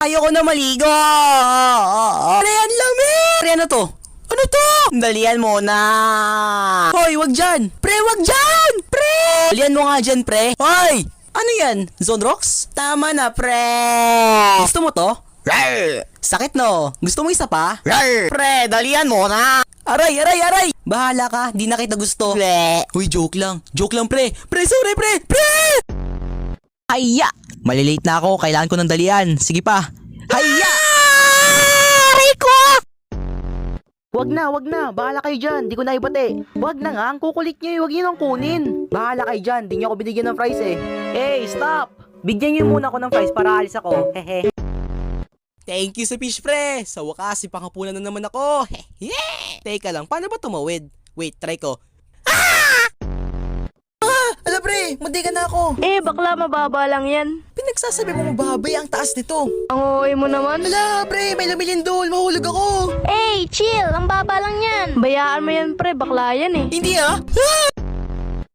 Ayoko na maligo. Pre, ang lamig. Pre, ano to? Ano to? Dalian mo na. Hoy, wag dyan. Pre, wag dyan. Pre. Dalian mo nga dyan, pre. Hoy. Ano yan? Zone rocks? Tama na, pre. Gusto mo to? Rar! Sakit no. Gusto mo isa pa? Rar! Pre, dalian mo na. Aray, aray, aray. Bahala ka. Di na kita gusto. Pre. Uy, joke lang. Joke lang, pre. Pre, sorry, pre. Pre! Hayya! Malilate na ako. Kailangan ko ng dalian. Sige pa. Hayya! Aray ko! Wag na. Bahala kayo dyan. Di ko na ibate. Wag na nga. Ang kukulit nyo. Wag nyo nang kunin. Bahala kayo dyan. Di nyo ako binigyan ng fries eh. Hey, stop! Bigyan nyo muna ako ng fries para alis ako. Hehe. Thank you sa fish, pre. Sa wakas, ipangapunan na naman ako. Yeah! Teka lang, paano ba tumawid? Wait, try ko. Ala, pre, mandi ka na ako. Eh, bakla, mababa lang yan. Pinagsasabi mo mababay ang taas nito. Ang OA mo naman. Ala, pre, may lumilindol. Mahulog ako. Hey, chill! Ang baba lang yan. Bayaan mo yan, pre. Bakla yan eh. Hindi ah.